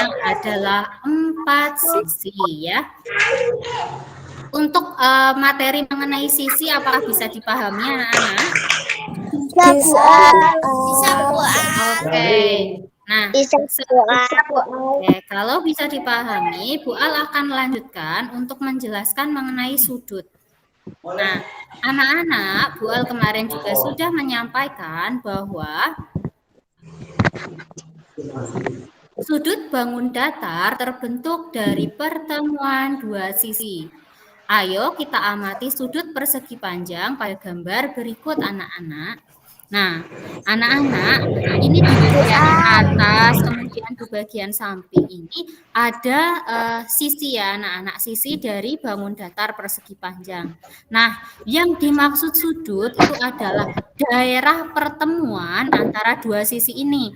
panjang adalah 4 sisi ya. Untuk materi mengenai sisi apakah bisa dipahami anak-anak? Bisa, Bu. Oke. Nah, oke, kalau bisa dipahami, Bu Al akan lanjutkan untuk menjelaskan mengenai sudut. Nah, anak-anak, Bu Al kemarin juga sudah menyampaikan bahwa sudut bangun datar terbentuk dari pertemuan dua sisi. Ayo kita amati sudut persegi panjang pada gambar berikut anak-anak. Nah, anak-anak, ini di bagian atas, kemudian di bagian samping ini ada sisi ya anak-anak, sisi dari bangun datar persegi panjang. Nah, yang dimaksud sudut itu adalah daerah pertemuan antara dua sisi ini.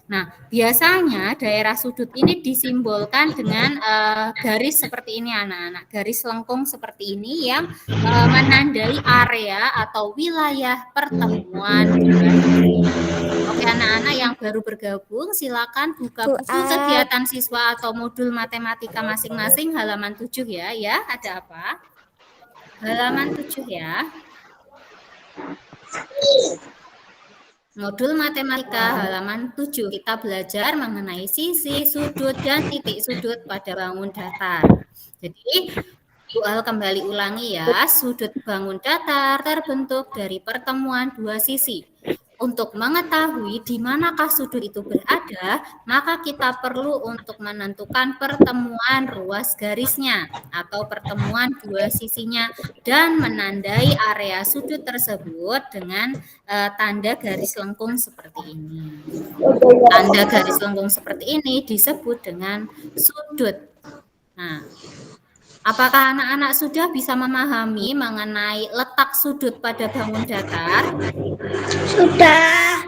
Nah, biasanya daerah sudut ini disimbolkan dengan garis seperti ini anak-anak, garis lengkung seperti ini yang menandai area atau wilayah pertemuan. Oke anak-anak yang baru bergabung silakan buka buku kegiatan siswa atau modul matematika masing-masing halaman 7 ya. Ya, ada apa? Halaman 7 ya. Modul matematika halaman 7 kita belajar mengenai sisi, sudut, dan titik sudut pada bangun datar. Jadi Bu Al kembali ulangi ya, sudut bangun datar terbentuk dari pertemuan dua sisi. Untuk mengetahui di manakah sudut itu berada, maka kita perlu untuk menentukan pertemuan ruas garisnya atau pertemuan dua sisinya dan menandai area sudut tersebut dengan tanda garis lengkung seperti ini. Tanda garis lengkung seperti ini disebut dengan sudut. Nah, apakah anak-anak sudah bisa memahami mengenai letak sudut pada bangun datar? Sudah.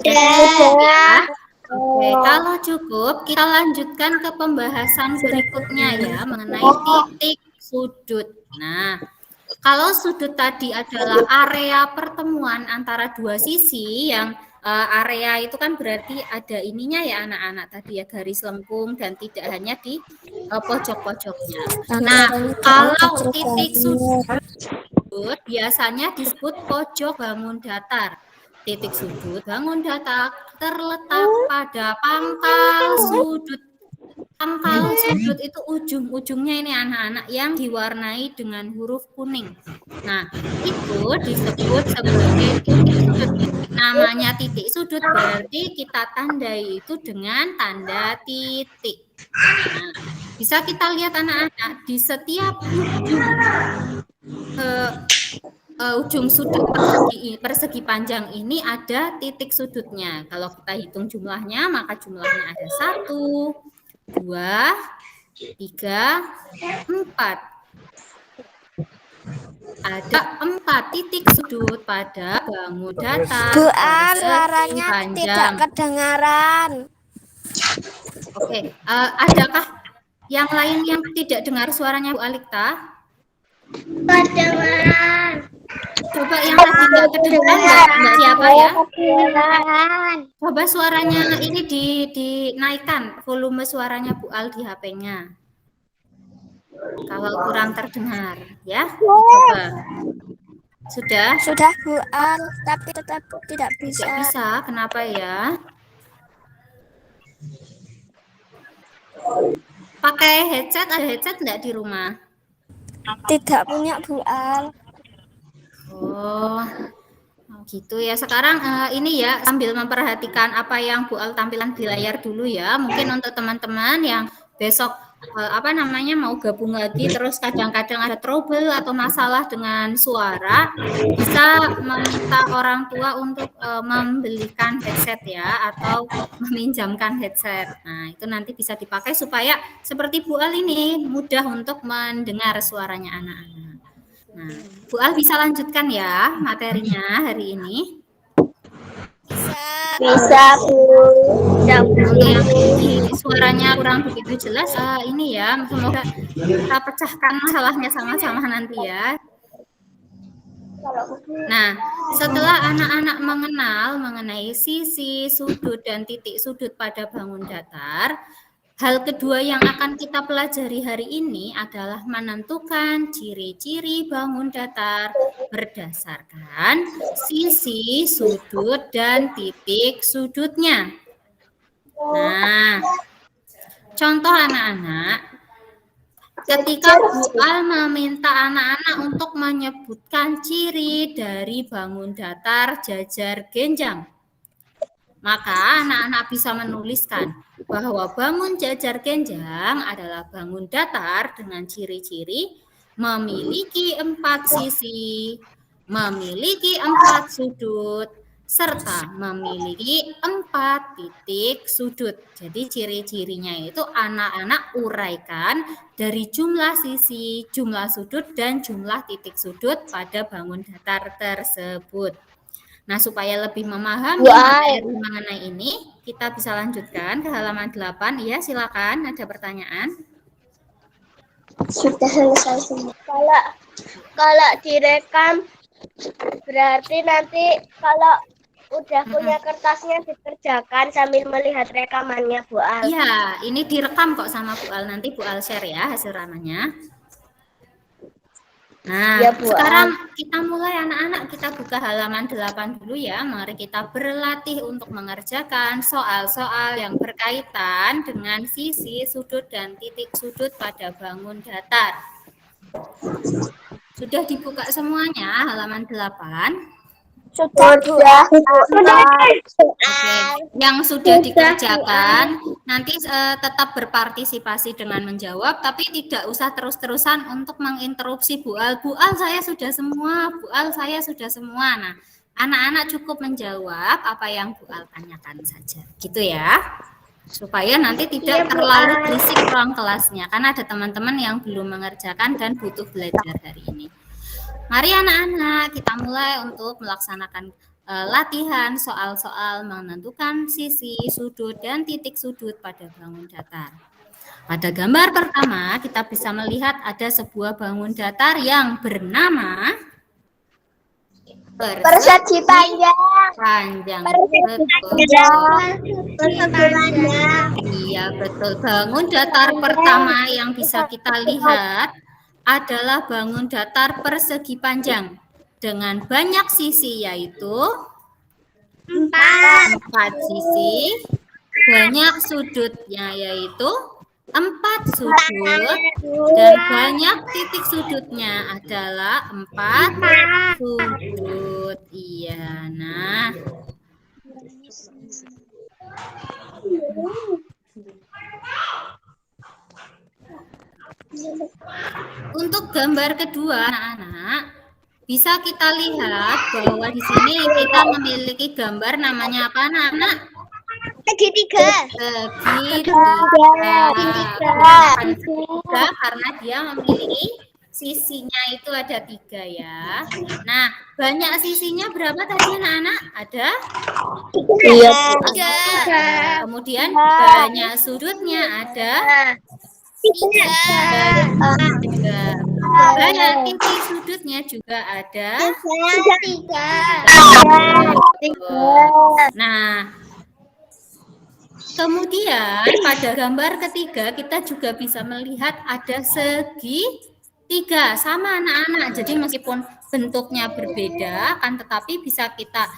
Ya. Oke, kalau cukup kita lanjutkan ke pembahasan berikutnya ya mengenai titik sudut. Nah, kalau sudut tadi adalah area pertemuan antara dua sisi yang area itu kan berarti ada ininya ya anak-anak tadi ya garis lengkung dan tidak hanya di pojok-pojoknya. Nah, kalau titik sudut biasanya disebut pojok bangun datar. Titik sudut bangun datar terletak pada pangkal sudut. Pangkal sudut itu ujung-ujungnya ini anak-anak yang diwarnai dengan huruf kuning. Nah, itu disebut sebagai titik sudut. Namanya titik sudut berarti kita tandai itu dengan tanda titik. Nah, bisa kita lihat anak-anak di setiap ujung sudut persegi panjang ini ada titik sudutnya. Kalau kita hitung jumlahnya, maka jumlahnya ada 1, 2, 3, 4. Ada 4 titik sudut pada bangun datar Bu Al, persegi suaranya panjang. tidak kedengaran. Oke, adakah yang lain yang tidak dengar suaranya Bu Alikta? Kedengaran. Coba yang tadi nggak kedengaran nggak siapa ya? Coba suaranya ini dinaikkan volume suaranya Bu Al di HP-nya. Kalau kurang terdengar ya, coba. Sudah? Sudah Bu Al, tapi tetap tidak bisa. Tidak bisa, kenapa ya? Pakai headset, ada headset nggak di rumah? Tidak punya Bu Al. Oh, gitu ya. Sekarang ini ya sambil memperhatikan apa yang Bu Al tampilkan di layar dulu ya. Mungkin untuk teman-teman yang besok mau gabung lagi terus kadang-kadang ada trouble atau masalah dengan suara, bisa meminta orang tua untuk membelikan headset ya atau meminjamkan headset. Nah, itu nanti bisa dipakai supaya seperti Bu Al ini mudah untuk mendengar suaranya anak-anak. Nah, Bu Al bisa lanjutkan ya materinya hari ini? Bisa Bu. Untuk yang suaranya kurang begitu jelas, ini ya, semoga kita pecahkan masalahnya sama-sama nanti ya. Nah, setelah anak-anak mengenal mengenai sisi, sudut, dan titik sudut pada bangun datar, Hal kedua yang akan kita pelajari hari ini adalah menentukan ciri-ciri bangun datar berdasarkan sisi, sudut, dan titik sudutnya. Nah, contoh anak-anak, ketika Bu Al meminta anak-anak untuk menyebutkan ciri dari bangun datar jajar genjang, maka anak-anak bisa menuliskan bahwa bangun jajar genjang adalah bangun datar dengan ciri-ciri memiliki 4 sisi, memiliki 4 sudut, serta memiliki 4 titik sudut. Jadi ciri-cirinya itu anak-anak uraikan dari jumlah sisi, jumlah sudut, dan jumlah titik sudut pada bangun datar tersebut. Nah, supaya lebih memahami materi mengenai ini, kita bisa lanjutkan ke halaman 8. Ya, silakan. Ada pertanyaan? Sudah selesai semua. Kalau direkam berarti nanti kalau udah punya kertasnya dikerjakan sambil melihat rekamannya Bu Al. Iya, ini direkam kok sama Bu Al. Nanti Bu Al share ya hasil rekamannya. Nah, ya, sekarang kita mulai anak-anak, kita buka halaman 8 dulu ya. Mari kita berlatih untuk mengerjakan soal-soal yang berkaitan dengan sisi, sudut, dan titik sudut pada bangun datar. Sudah dibuka semuanya halaman 8? Sudah. Oke, yang sudah dikerjakan nanti tetap berpartisipasi dengan menjawab, tapi tidak usah terus-terusan untuk menginterupsi Bu Al. Bu Al, saya sudah semua. Bu Al, saya sudah semua. Nah, anak-anak cukup menjawab apa yang Bu Al tanyakan saja, gitu ya. Supaya nanti tidak terlalu berisik ruang kelasnya, karena ada teman-teman yang belum mengerjakan dan butuh belajar hari ini. Mari anak-anak, kita mulai untuk melaksanakan latihan soal-soal menentukan sisi, sudut, dan titik sudut pada bangun datar. Pada gambar pertama, kita bisa melihat ada sebuah bangun datar yang bernama persegi panjang. Iya, betul. Bangun datar pertama yang bisa kita lihat adalah bangun datar persegi panjang dengan banyak sisi, yaitu 4 sisi, banyak sudutnya yaitu 4 sudut, dan banyak titik sudutnya adalah 4 sudut. Iya, nah. Untuk gambar kedua, anak-anak, bisa kita lihat bahwa di sini kita memiliki gambar namanya apa, anak-anak? Segitiga. Karena dia memiliki sisinya itu ada 3 ya. Nah, banyak sisinya berapa tadi anak-anak? Ada 3. Kemudian banyak sudutnya ada 3. Banyak titik sudutnya juga ada 3. Nah, kemudian pada gambar ketiga kita juga bisa melihat ada segitiga, sama anak-anak. Jadi meskipun bentuknya berbeda kan, tetapi bisa kita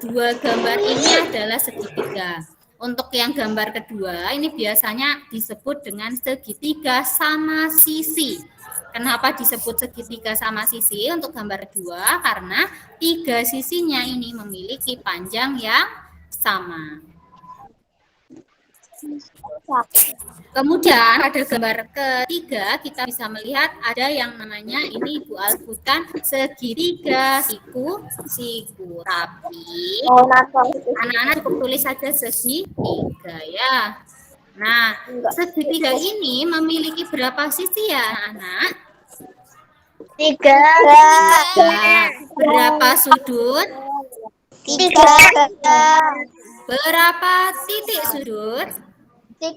dua gambar ini adalah segitiga. Untuk yang gambar kedua ini biasanya disebut dengan segitiga sama sisi. Kenapa disebut segitiga sama sisi untuk gambar kedua? Karena 3 sisinya ini memiliki panjang yang sama. Kemudian pada gambar ketiga kita bisa melihat ada yang namanya ini Bu Al sebutkan segitiga siku. Tapi anak-anak cukup tulis saja segitiga ya. Nah, segitiga ini memiliki berapa sisi ya anak-anak? 3. Berapa sudut? 3. Berapa titik sudut? 3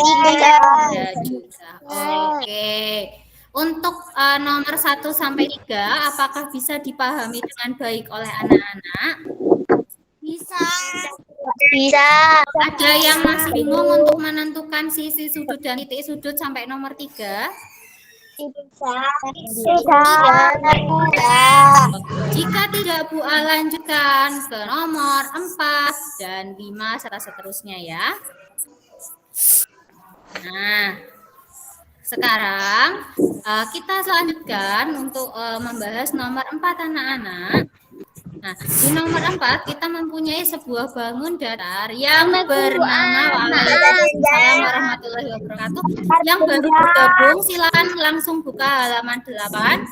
juga. Oke. Untuk nomor 1 sampai 3, apakah bisa dipahami dengan baik oleh anak-anak? Bisa. Bisa. Ada yang masih bingung untuk menentukan sisi sudut dan titik sudut sampai nomor 3? Jika tidak, Bu A lanjutkan ke nomor 4 dan 5 serta seterusnya ya. Nah, sekarang kita lanjutkan untuk membahas nomor 4 anak-anak. Nah, di nomor 4 kita mempunyai sebuah bangun datar yang bernama Waalaikumsalam warahmatullahi wabarakatuh. Yang baru bergabung silakan langsung buka halaman 8.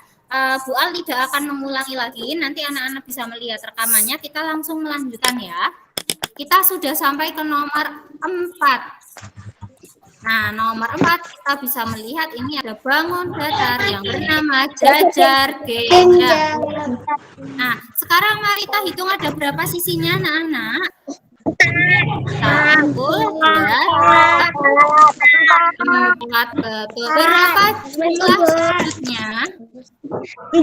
Bu Al tidak akan mengulangi lagi, nanti anak-anak bisa melihat rekamannya. Kita langsung melanjutkan ya. Kita sudah sampai ke nomor 4. Nah, nomor 4 kita bisa melihat ini ada bangun datar yang bernama Jajar Gendang. Nah, sekarang mari kita hitung ada berapa sisinya, anak-anak. 1, 2, 3, 4, betul. Berapa jumlah sudutnya? 4.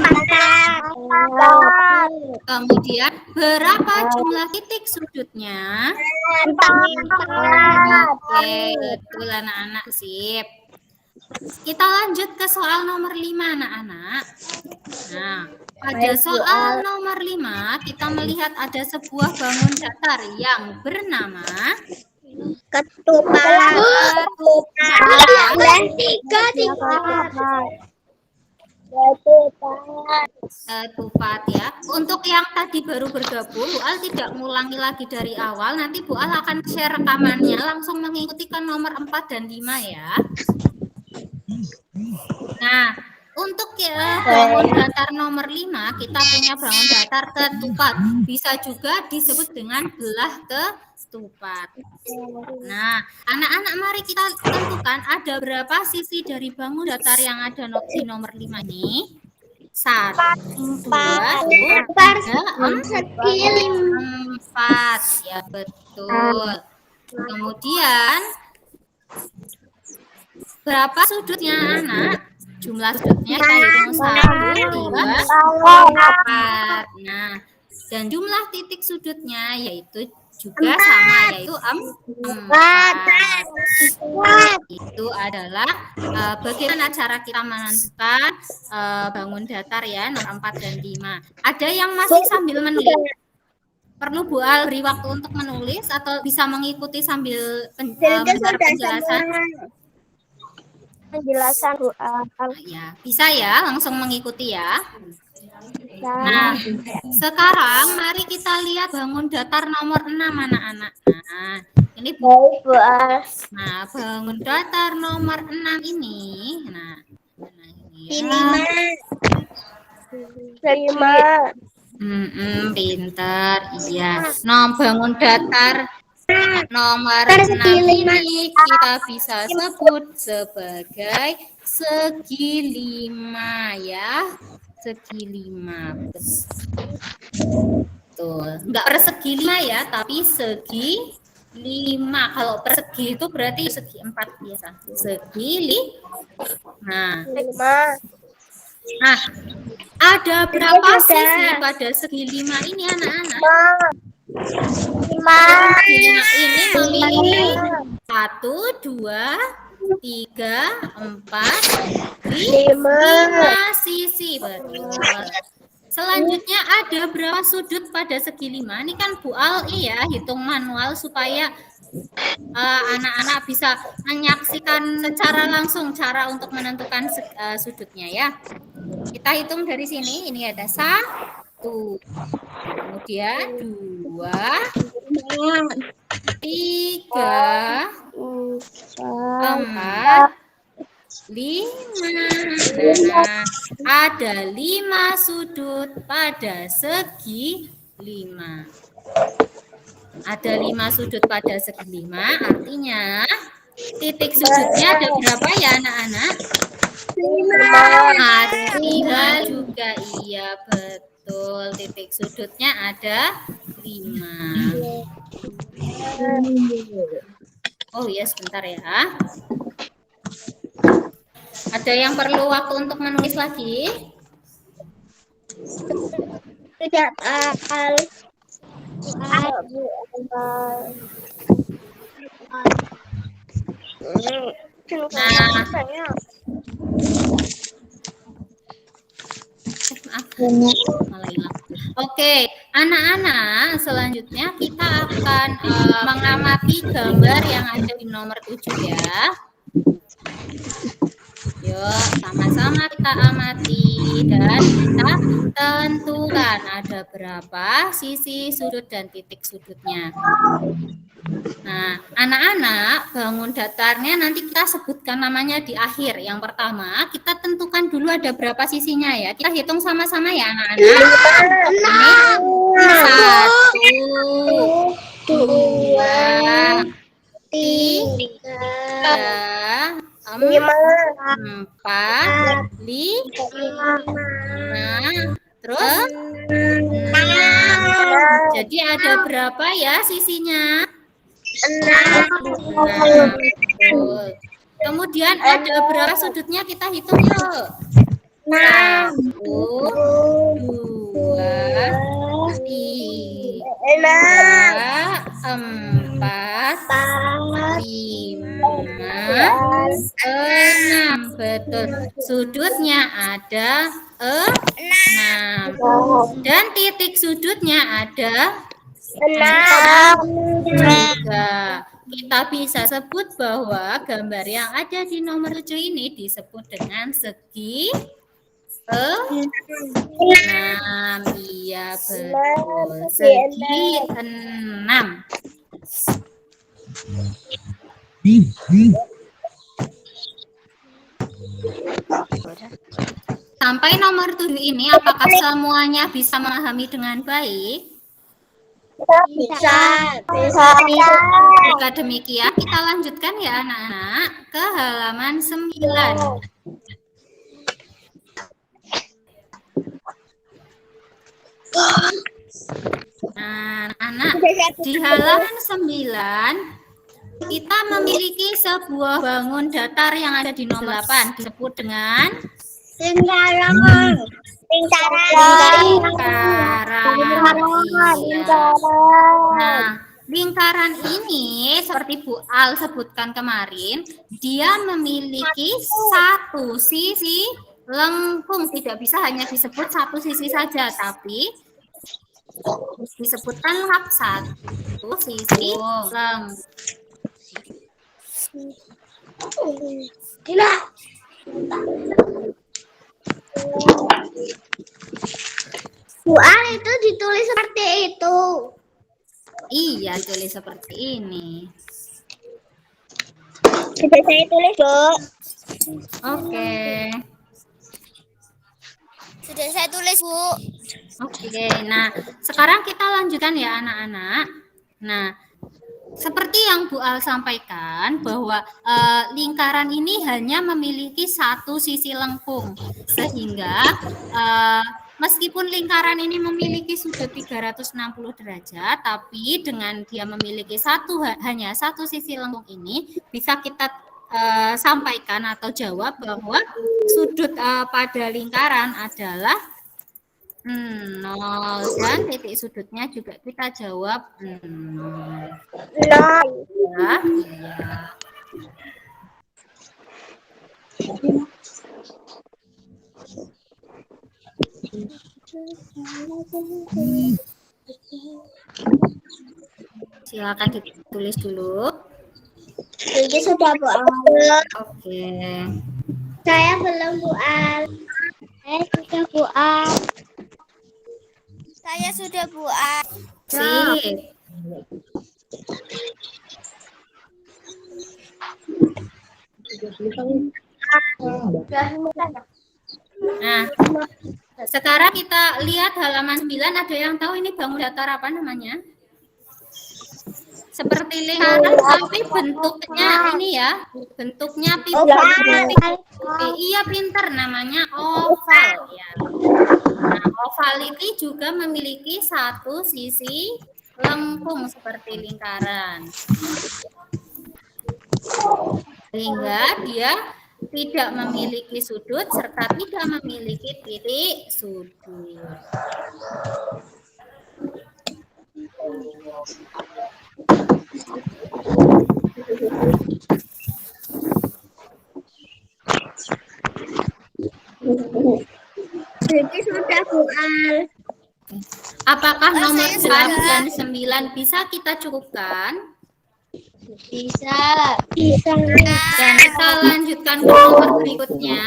Kemudian berapa jumlah titik sudutnya? 4. Oke, betul anak-anak, sip. Kita lanjut ke soal nomor 5 anak-anak. Nah, pada soal nomor 5 kita melihat ada sebuah bangun datar yang bernama Ketupat. Ketupat ya. Untuk yang tadi baru bergabung, Bu Al tidak mengulangi lagi dari awal. Nanti Bu Al akan share rekamannya, langsung mengikuti ke nomor 4 dan 5 ya. Nah, untuk bangun datar nomor 5, kita punya bangun datar ketupat. Bisa juga disebut dengan belah ketupat. Nah, anak-anak mari kita tentukan ada berapa sisi dari bangun datar yang ada di nomor 5 ini. 1, 2, 3, 4. Ya, betul. Kemudian berapa sudutnya anak? Jumlah sudutnya kita hitung 1, 2, 4. Nah, dan jumlah titik sudutnya yaitu juga sama, yaitu 4. Itu adalah bagaimana cara kita menentukan bangun datar ya, nomor 4 dan 5. Ada yang masih sambil menulis? Perlu Bu Al beri waktu untuk menulis atau bisa mengikuti sambil mendengar penjelasan? Penjelasan Bu Al. Ya, bisa ya, langsung mengikuti ya. Nah, sekarang mari kita lihat bangun datar nomor 6 anak-anak. Nah, ini Bu Al. Nah, bangun datar nomor 6 ini. Nah, ini ya. Pintar. Iya. Bangun datar nomor 6 ini kita bisa sebut sebagai segi 5 ya. Segi 5. Betul. Enggak persegi 5 ya, tapi segi 5. Kalau persegi itu berarti segi 4 biasa. Segi 5. Nah, ada berapa sisi pada segi 5 ini anak-anak? 5. Ini memiliki 1, 2, 3, 4, 5 sisi. Betul. Selanjutnya ada berapa sudut pada segi 5? Ini kan Bu Al ya, hitung manual supaya anak-anak bisa menyaksikan secara langsung cara untuk menentukan sudutnya ya. Kita hitung dari sini, ini ada 1, kemudian 2, 3, 4, 5. Nah, ada 5 sudut pada segi 5. Ada 5 sudut pada segi 5, artinya titik sudutnya ada berapa ya anak-anak? 5 juga, iya betul. Titik sudutnya ada 5. Oh ya, sebentar ya. Ada yang perlu waktu untuk menulis lagi? Tidak, Nah, malah hilang. Oke, anak-anak, selanjutnya kita akan mengamati gambar yang ada di nomor 7 ya. Yuk, sama-sama kita amati dan kita tentukan ada berapa sisi sudut dan titik sudutnya. Nah, anak-anak, bangun datarnya nanti kita sebutkan namanya di akhir. Yang pertama, kita tentukan dulu ada berapa sisinya ya. Kita hitung sama-sama ya anak-anak. Ini 1, 2, 3, 4, 5, terus 6. Jadi ada berapa ya sisinya? 6. Kemudian ada berapa sudutnya kita hitung yuk. 1, 2, 3, 4, 5, 6. Betul. Sudutnya ada 6. Dan titik sudutnya ada 6 juga. Kita bisa sebut bahwa gambar yang ada di nomor 7 ini disebut dengan segi 6. Iya, betul. Segi 6. Sampai nomor 7 ini apakah semuanya bisa memahami dengan baik? Bisa. Jika demikian, kita lanjutkan ya anak-anak ke halaman 9. Nah, anak, di halaman 9 kita memiliki sebuah bangun datar yang ada di nomor 8 disebut dengan Lingkaran. Nah, lingkaran ini seperti Bu Al sebutkan kemarin, dia memiliki satu sisi lengkung. Tidak bisa hanya disebut satu sisi saja, tapi disebutkan lengkap satu sisi lengkung. Bu Al itu ditulis seperti itu. Iya, tulis seperti ini. Sudah saya tulis, Bu. Oke. Sudah saya tulis, Bu. Oke, nah sekarang kita lanjutkan ya anak-anak. Nah, seperti yang Bu Al sampaikan bahwa lingkaran ini hanya memiliki satu sisi lengkung, sehingga meskipun lingkaran ini memiliki sudut 360 derajat, tapi dengan dia memiliki hanya satu sisi lengkung ini, bisa kita sampaikan atau jawab bahwa sudut pada lingkaran adalah 0 dan titik sudutnya juga kita jawab 0. Ya, iya. Silakan ditulis dulu. Ini sudah, Bu Al. Oke. Saya belum, Bu Al. Saya sudah, Bu Al. Saya sudah, Bu Al. Sip. Nah, sekarang kita lihat halaman 9. Ada yang tahu ini bangun datar apa namanya? Seperti lingkaran tapi bentuknya ini ya, bentuknya pipi. Iya, pinter, namanya oval ya. Nah, oval ini juga memiliki satu sisi lengkung seperti lingkaran. Sehingga dia tidak memiliki sudut serta tidak memiliki titik sudut. Jadi sudah Bu Al. Apakah nomor 8 dan 9 bisa kita cukupkan? Bisa. Bisa. Dan kita lanjutkan ke nomor berikutnya.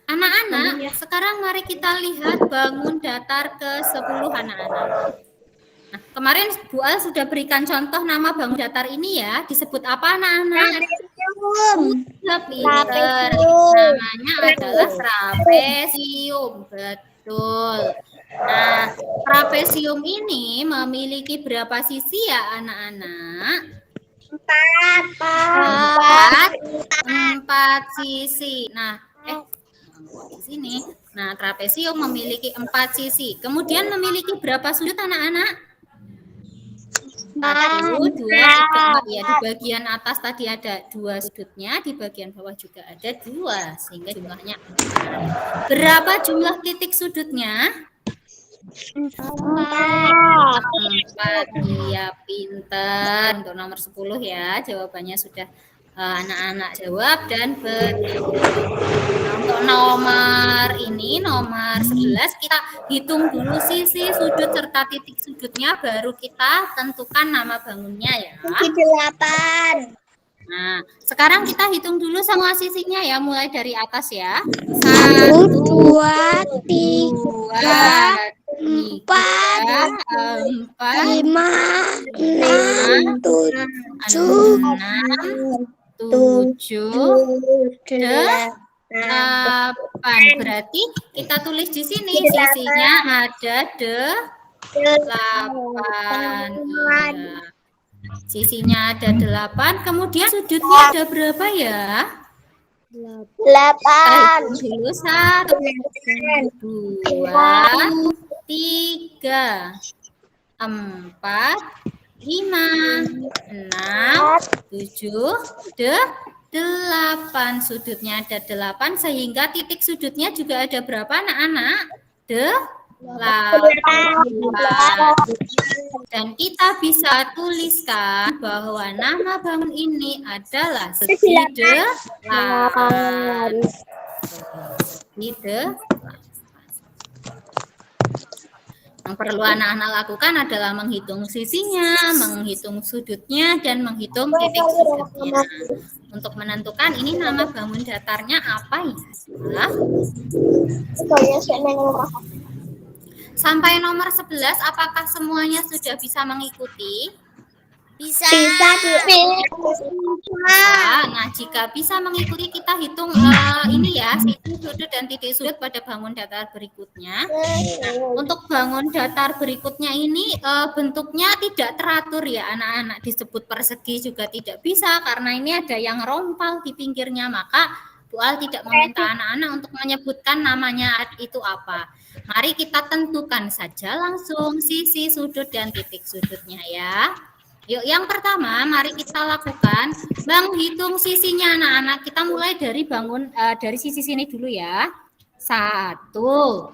Anak-anak, sekarang mari kita lihat bangun datar ke-10 anak-anak. Nah, kemarin Bu Al sudah berikan contoh nama bangun datar ini ya. Disebut apa anak-anak? Pinter. Namanya adalah trapesium. Betul. Nah, trapesium ini memiliki berapa sisi ya anak-anak? Empat sisi. Nah, di sini. Nah, trapesium memiliki 4 sisi. Kemudian memiliki berapa sudut anak-anak? 1, 2, 3, 4. Ya, di bagian atas tadi ada 2 sudutnya, di bagian bawah juga ada 2, sehingga jumlahnya 4. Berapa jumlah titik sudutnya? 4. Iya, pinter. Untuk nomor 10 ya, jawabannya sudah anak-anak jawab dan betul. Untuk nomor 11, kita hitung dulu sisi, sudut, serta titik sudutnya, baru kita tentukan nama bangunnya ya. 8. Nah, sekarang kita hitung dulu semua sisinya ya, mulai dari atas ya. 1, 2, 3, 4, 5, 6, 7, 8. Berarti kita tulis di sini sisinya ada 8. Ya. Sisinya ada 8. Kemudian sudutnya ada berapa ya? 8. Dulu 1, 2, 3, 4, 5, 6, 7, 8. Sudutnya ada 8, sehingga titik sudutnya juga ada berapa anak-anak? 8. Dan kita bisa tuliskan bahwa nama bangun ini adalah segi 8. Yang perlu anak-anak lakukan adalah menghitung sisinya, menghitung sudutnya, dan menghitung titik sudutnya. Untuk menentukan ini nama bangun datarnya apa ya? Sampai nomor 11, apakah semuanya sudah bisa mengikuti? Bisa. Nah, jika bisa mengikuti, kita hitung ini ya, sisi, sudut, dan titik sudut pada bangun datar berikutnya. Nah, untuk bangun datar berikutnya ini bentuknya tidak teratur ya anak-anak. Disebut persegi juga tidak bisa, karena ini ada yang rompal di pinggirnya. Maka Bu Al tidak meminta anak-anak untuk menyebutkan namanya itu apa. Mari kita tentukan saja langsung sisi, sudut, dan titik sudutnya ya. Yuk, yang pertama mari kita lakukan menghitung sisinya anak-anak. Kita mulai dari dari sisi sini dulu ya. 1, 2,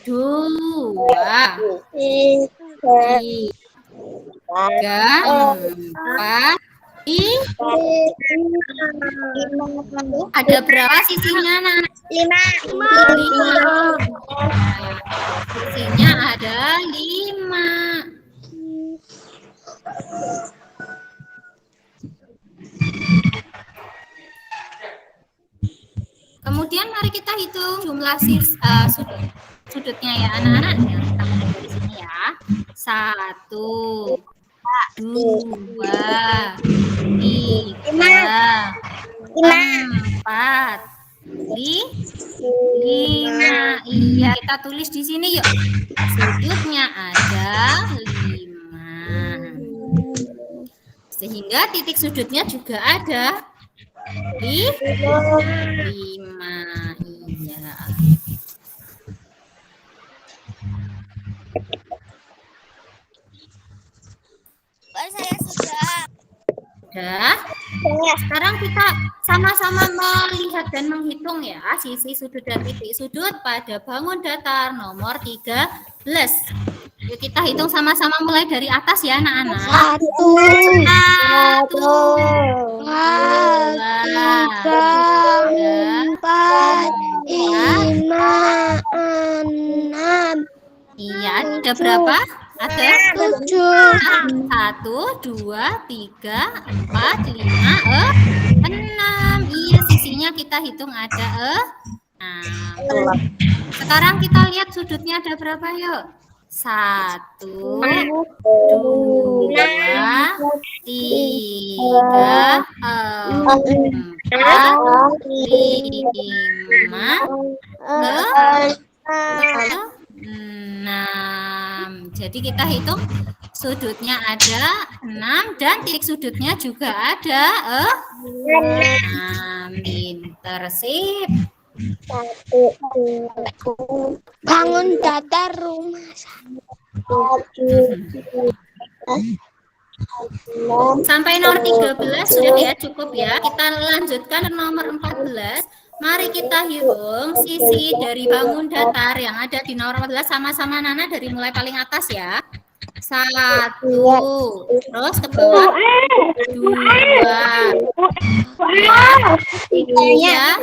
3, 4, 5. Ada berapa sisinya anak? 5. Sisinya ada 5. Kemudian mari kita hitung jumlah sudutnya ya anak-anak. Ya, kita mulai dari sini ya. 1, 2, 3, 4, 5. Iya, kita tulis di sini yuk. Sudutnya ada 5. Sehingga titik sudutnya juga ada 5. Iya. Saya sudah. Sekarang kita sama-sama melihat dan menghitung ya sisi, sudut, dan titik sudut pada bangun datar nomor 13. Yuk kita hitung sama-sama mulai dari atas ya anak-anak. 1, 2, 3, 4, 5, 6. Iya, ada berapa? Ada 7. 1, 2, 3, 4, 5, 6. Iya, sisinya kita hitung ada 6. Sekarang kita lihat sudutnya ada berapa yuk? 1, 2, 3, 4, 5, 6. Jadi kita hitung sudutnya ada 6 dan titik sudutnya juga ada 6. Pinter sip. Bangun datar rumah. Sampai nomor 13 sudah ya, cukup ya. Kita lanjutkan ke nomor 14. Mari kita hitung sisi dari bangun datar yang ada di nomor 14 sama-sama Nana dari mulai paling atas ya. 1, terus ke bawah 2, 3.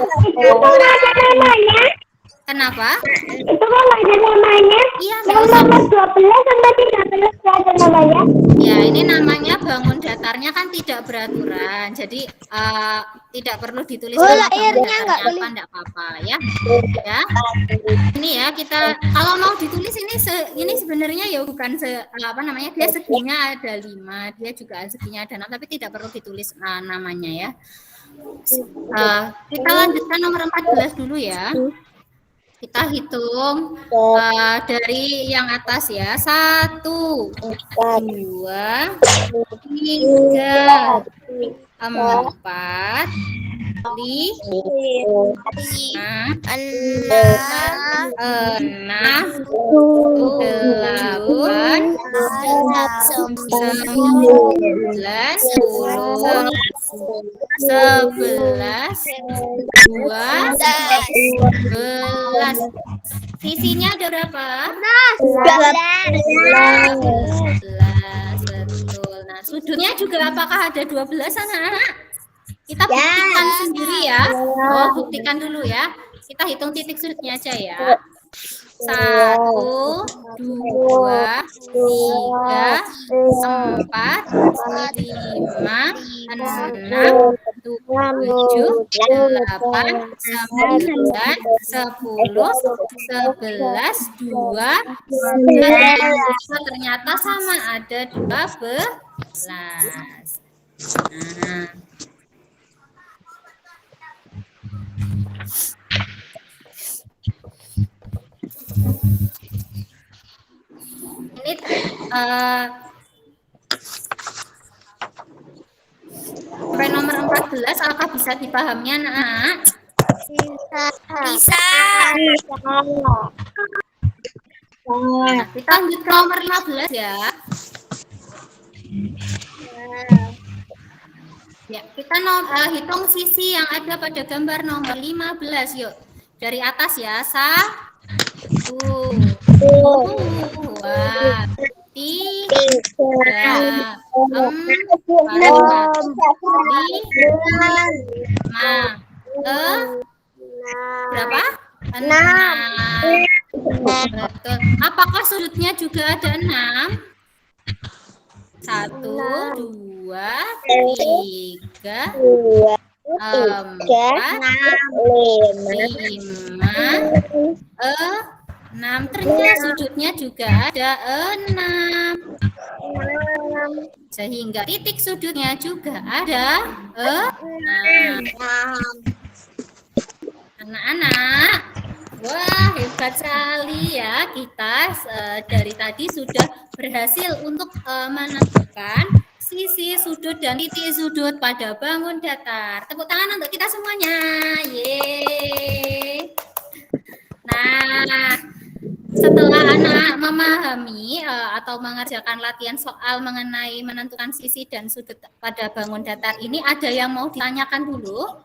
Kenapa? Itu kan ada namanya. Iya, Nomor 12 sampai 13 ada namanya. Ya, ini namanya bangun datarnya kan tidak beraturan. Jadi tidak perlu ditulis nama bangun datarnya apa, enggak apa-apa ya. Ya. Ini ya kita kalau mau ditulis ini sebenarnya ya bukan dia seginya ada 5, dia juga seginya ada 6, tapi tidak perlu ditulis namanya ya. Kita lanjutkan nomor 14 dulu ya. Kita hitung dari yang atas ya. 1, 2, 3, 4, 5, 6, 11, 12. Sisinya ada berapa? 12. Betul. Nah, sudutnya juga apakah ada 12 anak-anak? Kita buktikan sendiri ya. Oh, buktikan dulu ya. Kita hitung titik sudutnya aja ya. 1, 2, 3, 4, 5, 6, 7, 8, 9, 10, 11, 2, ternyata sama ada 12. Nah. Ini sampai nomor 14 apakah bisa dipahami anak? Bisa. Nah, kita lanjut ke nomor 15 ya. Ya, kita hitung sisi yang ada pada gambar nomor 15 yuk. Dari atas ya. 1, 2, 3, 4, 5, berapa? 6. Betul. Apakah sudutnya juga ada 6? 1, 2, 3, 4, 5, 6. Ternyata sudutnya juga ada 6. Sehingga titik sudutnya juga ada 6. Anak-anak, wah hebat sekali ya, kita dari tadi sudah berhasil untuk menentukan sisi sudut dan titik sudut pada bangun datar. Tepuk tangan untuk kita semuanya. Yeay. Nah, setelah anak memahami atau mengerjakan latihan soal mengenai menentukan sisi dan sudut pada bangun datar ini, ada yang mau ditanyakan dulu?